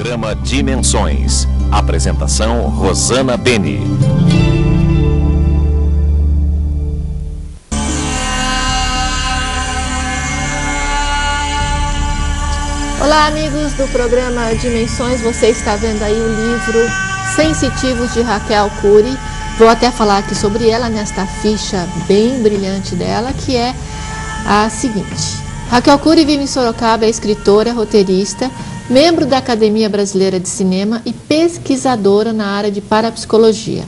Programa Dimensões. Apresentação Rosana Beni. Olá, amigos do programa Dimensões. Você está vendo aí o livro Sensitivos de Raquel Cury. Vou até falar aqui sobre ela nesta ficha bem brilhante dela, que é a seguinte. Raquel Cury vive em Sorocaba, é escritora, roteirista, membro da Academia Brasileira de Cinema e pesquisadora na área de parapsicologia.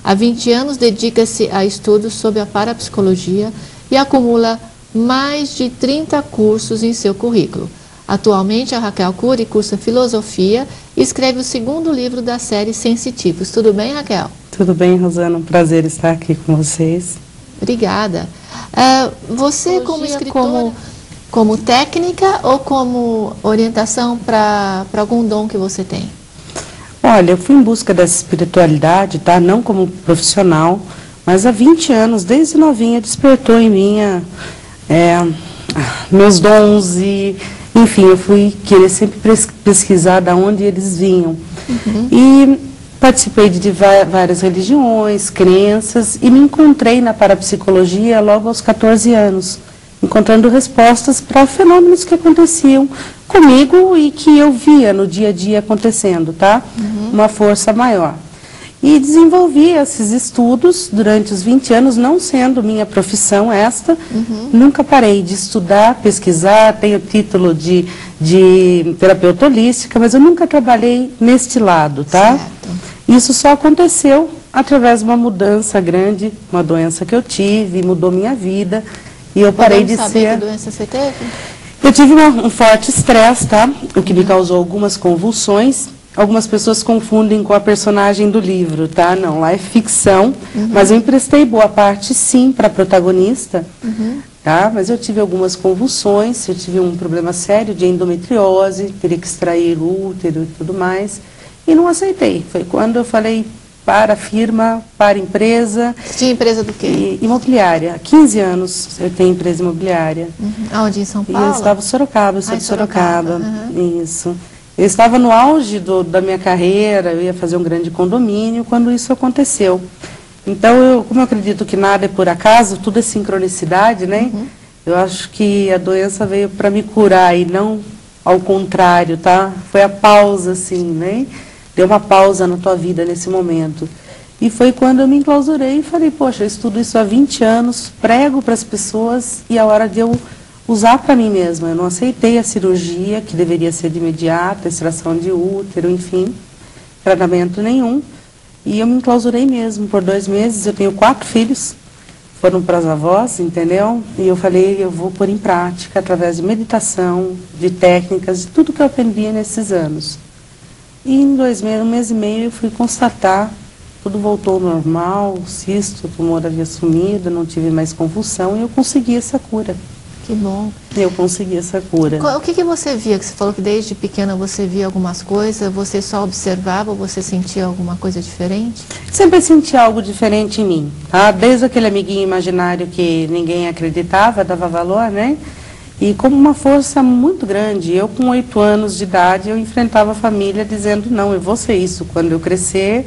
Há 20 anos dedica-se a estudos sobre a parapsicologia e acumula mais de 30 cursos em seu currículo. Atualmente, a Raquel Cury cursa filosofia e escreve o segundo livro da série Sensitivos. Tudo bem, Raquel? Tudo bem, Rosana. Um prazer estar aqui com vocês. Obrigada. Você, como escritora, como técnica ou como orientação para algum dom que você tem? Olha, eu fui em busca dessa espiritualidade, tá? Não como profissional, mas há 20 anos, desde novinha, despertou em mim meus dons e... Enfim, eu fui querer sempre pesquisar de onde eles vinham. E participei de várias religiões, crenças, e me encontrei na parapsicologia logo aos 14 anos, encontrando respostas para fenômenos que aconteciam comigo e que eu via no dia a dia acontecendo, tá? Uma força maior. E desenvolvi esses estudos durante os 20 anos, não sendo minha profissão esta. Nunca parei de estudar, pesquisar, tenho título de terapeuta holística, mas eu nunca trabalhei neste lado, tá? Certo. Isso só aconteceu através de uma mudança grande, uma doença que eu tive, mudou minha vida, e eu parei de ser... Que doença você teve? Eu tive um forte estresse, tá? O que me causou algumas convulsões. Algumas pessoas confundem com a personagem do livro, tá? Não, lá é ficção, mas eu emprestei boa parte, sim, para a protagonista, tá? Mas eu tive algumas convulsões, eu tive um problema sério de endometriose, teria que extrair o útero e tudo mais, e não aceitei. Foi quando eu falei para a firma, para a empresa. Você tinha empresa do quê? Imobiliária. Há 15 anos eu tenho empresa imobiliária. Aonde, em São Paulo? E eu estava em Sorocaba, eu sou de Sorocaba. Isso. Eu estava no auge da minha carreira, eu ia fazer um grande condomínio quando isso aconteceu. Então, como eu acredito que nada é por acaso, tudo é sincronicidade, né? Eu acho que a doença veio para me curar e não ao contrário, tá? Foi a pausa, assim, né? Deu uma pausa na tua vida nesse momento. E foi quando eu me enclausurei e falei, poxa, eu estudo isso há 20 anos, prego para as pessoas e é a hora de eu usar para mim mesma. Eu não aceitei a cirurgia, que deveria ser de imediato, extração de útero, enfim, tratamento nenhum. E eu me enclausurei mesmo por 2 meses. Eu tenho 4 filhos, foram para as avós, entendeu? E eu falei, eu vou pôr em prática através de meditação, de técnicas, de tudo que eu aprendi nesses anos. E em 1 mês e meio, eu fui constatar, tudo voltou ao normal, o cisto, o tumor havia sumido, não tive mais convulsão e eu consegui essa cura. Que bom. Eu consegui essa cura. O que você via? Que você falou que desde pequena você via algumas coisas, você só observava, você sentia alguma coisa diferente? Sempre senti algo diferente em mim, tá? Desde aquele amiguinho imaginário que ninguém acreditava, dava valor, né? E como uma força muito grande. Eu, com 8 anos de idade, eu enfrentava a família dizendo, não, eu vou ser isso quando eu crescer.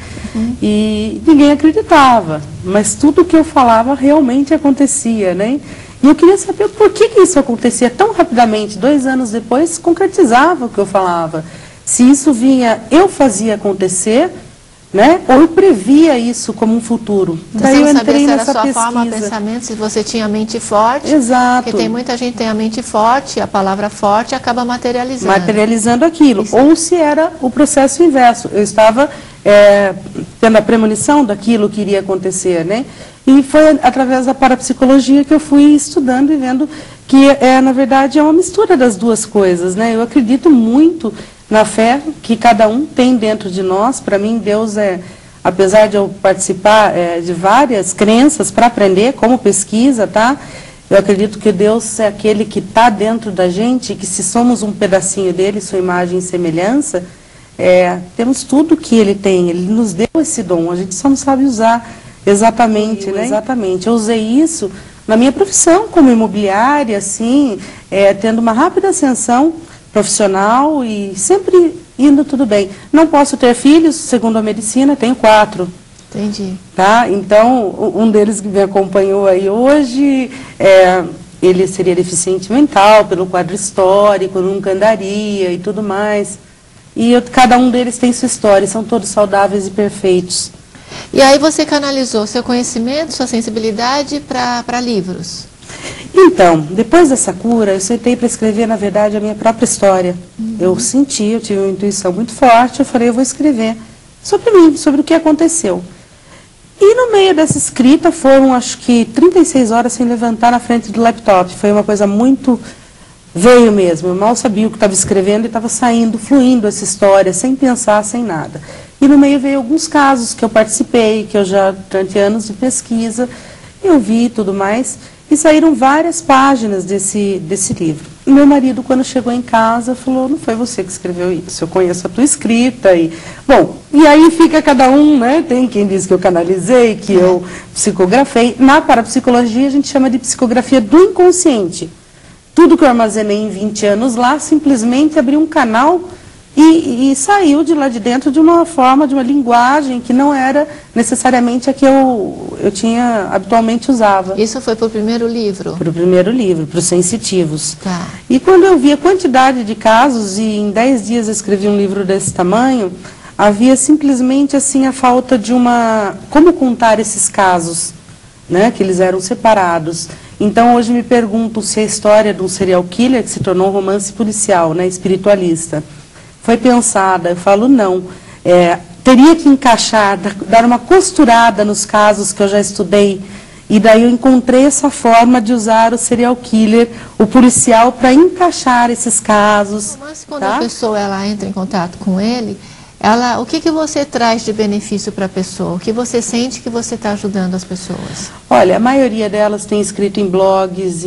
E ninguém acreditava, mas tudo que eu falava realmente acontecia, né? E eu queria saber por que isso acontecia tão rapidamente. 2 anos depois, concretizava o que eu falava. Se isso vinha, eu fazia acontecer, né? Ou eu previa isso como um futuro. Daí eu entrei nessa pesquisa. Você não sabia se era a sua forma de pensamento, se você tinha a mente forte. Exato. Porque tem muita gente que tem a mente forte, a palavra forte acaba materializando. Materializando aquilo. Isso. Ou se era o processo inverso. Eu estava tendo a premonição daquilo que iria acontecer, né? E foi através da parapsicologia que eu fui estudando e vendo que, na verdade, é uma mistura das duas coisas, né? Eu acredito muito na fé que cada um tem dentro de nós. Para mim, Deus apesar de eu participar de várias crenças para aprender, como pesquisa, tá? Eu acredito que Deus é aquele que está dentro da gente, que se somos um pedacinho dele, sua imagem e semelhança, temos tudo que ele tem, ele nos deu esse dom, a gente só não sabe usar. Exatamente, né? Exatamente. Eu usei isso na minha profissão como imobiliária, assim, tendo uma rápida ascensão profissional e sempre indo tudo bem. Não posso ter filhos, segundo a medicina, tenho 4. Entendi. Tá? Então, um deles que me acompanhou aí hoje, ele seria deficiente mental pelo quadro histórico, nunca andaria e tudo mais. E cada um deles tem sua história, são todos saudáveis e perfeitos. E aí você canalizou seu conhecimento, sua sensibilidade para livros? Então, depois dessa cura, eu sentei para escrever, na verdade, a minha própria história. Eu tive uma intuição muito forte, eu falei, eu vou escrever sobre mim, sobre o que aconteceu. E no meio dessa escrita foram, acho que, 36 horas sem levantar na frente do laptop. Foi uma coisa muito... veio mesmo. Eu mal sabia o que estava escrevendo e estava saindo, fluindo essa história, sem pensar, sem nada. E no meio veio alguns casos que eu participei, que eu já, durante anos de pesquisa, eu vi e tudo mais, e saíram várias páginas desse livro. E meu marido, quando chegou em casa, falou, não foi você que escreveu isso, eu conheço a tua escrita. Bom, e aí fica cada um, né? Tem quem diz que eu canalizei, que eu psicografei. Na parapsicologia, a gente chama de psicografia do inconsciente. Tudo que eu armazenei em 20 anos lá, simplesmente abri um canal e saiu de lá de dentro de uma forma, de uma linguagem que não era necessariamente a que eu tinha habitualmente usava. Isso foi para o primeiro livro? Para o primeiro livro, para os sensitivos. Tá. E quando eu vi a quantidade de casos, e em 10 dias eu escrevi um livro desse tamanho, havia simplesmente assim a falta de como contar esses casos, né, que eles eram separados. Então hoje me pergunto se a história de um serial killer, que se tornou um romance policial, né, espiritualista, foi pensada. Eu falo não. Teria que encaixar, dar uma costurada nos casos que eu já estudei, e daí eu encontrei essa forma de usar o serial killer, o policial, para encaixar esses casos. Mas quando a pessoa entra em contato com ele, o que você traz de benefício para a pessoa? O que você sente que você está ajudando as pessoas? Olha, a maioria delas tem escrito em blogs,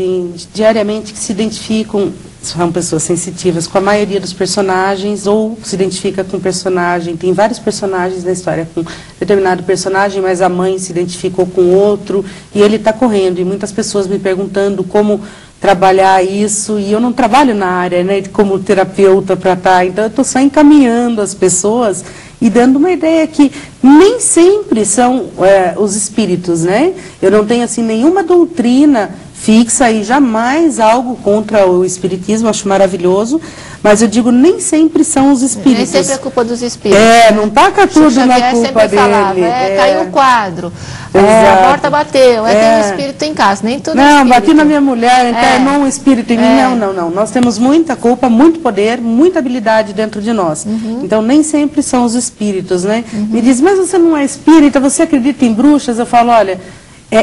diariamente, que se identificam, são pessoas sensitivas com a maioria dos personagens, ou se identifica com o personagem. Tem vários personagens na história com determinado personagem, mas a mãe se identificou com outro, e ele está correndo. E muitas pessoas me perguntando como trabalhar isso, e eu não trabalho na área, né, como terapeuta para estar, então eu estou só encaminhando as pessoas e dando uma ideia que nem sempre são os espíritos, né? Eu não tenho assim nenhuma doutrina fixa e jamais algo contra o espiritismo, acho maravilhoso, mas eu digo, nem sempre são os espíritos. Nem sempre é culpa dos espíritos. Não taca tudo na culpa dele. Falava, caiu um quadro, a porta bateu, tem um espírito em casa, nem tudo é espírito. Bati na minha mulher, encarnou um espírito em mim. Não. Nós temos muita culpa, muito poder, muita habilidade dentro de nós. Então, nem sempre são os espíritos, né? Me diz, mas você não é espírita, você acredita em bruxas? Eu falo, olha...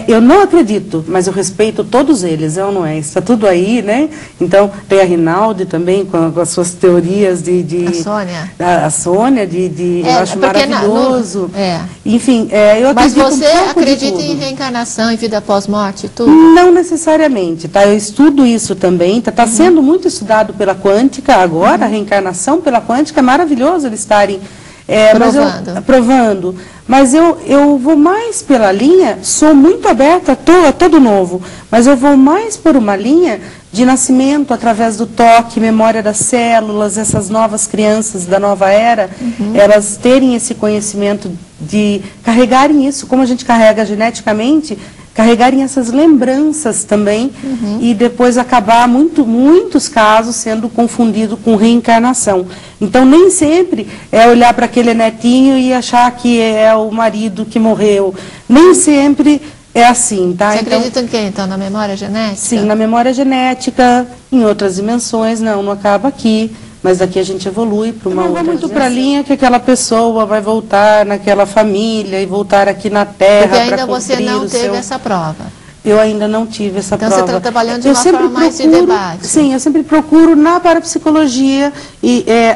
eu não acredito, mas eu respeito todos eles, não é? Está tudo aí, né? Então, tem a Rinaldi também, com as suas teorias A Sônia. A Sônia, eu acho maravilhoso. Enfim, eu acredito. Mas você acredita em reencarnação, em vida pós-morte, tudo? Não necessariamente, tá? Eu estudo isso também, está sendo muito estudado pela quântica agora, a reencarnação pela quântica, é maravilhoso eles estarem... provando. Mas eu vou mais pela linha, sou muito aberta a todo novo, mas eu vou mais por uma linha de nascimento através do toque, memória das células, essas novas crianças da nova era, elas terem esse conhecimento de carregarem isso, como a gente carrega geneticamente, carregarem essas lembranças também, e depois acabar muitos casos sendo confundido com reencarnação. Então nem sempre é olhar para aquele netinho e achar que é o marido que morreu. Nem sempre é assim, tá? Você acredita em quê, então? Na memória genética? Sim, na memória genética, em outras dimensões, não acaba aqui. Mas daqui a gente evolui para uma outra. Não vai muito para a linha que aquela pessoa vai voltar naquela família e voltar aqui na Terra. Porque ainda você não teve essa prova. Eu ainda não tive essa prova. Então você está trabalhando de uma forma mais de debate. Sim, eu sempre procuro na parapsicologia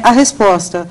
a resposta.